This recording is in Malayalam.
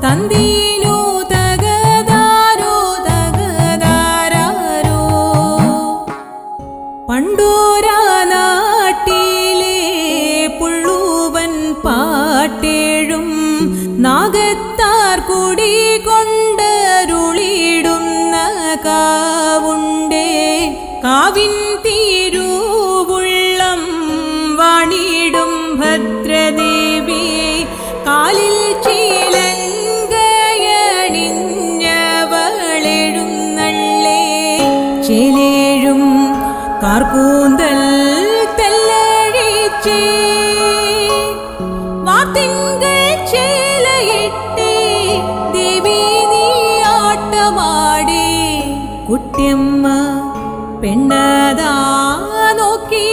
തന്തീലു തകതാരോ തകതാരോ പണ്ടൂരാ നാട്ടിലെ പുള്ളുവൻ പാട്ടേഴും നാഗത്താർ കുടി കൊണ്ടരുളിടുന്ന കാവുണ്ടേ കാവിൻ തിരുവുള്ളം വാണിടും ഭദ്രദേവി കാലിൽ ചീലങ്കയണിഞ്ഞവളെഴുന്നള്ളേ ചേലേഴും കാർകൂന്തൽ തെല്ലഴിച്ചേ വാർത്തിങ്കൾ ചേലയിട്ടേ ദേവി നീ ആട്ടമാടേ കുട്ടിയമ്മ പെണ്ണതാ നോക്കി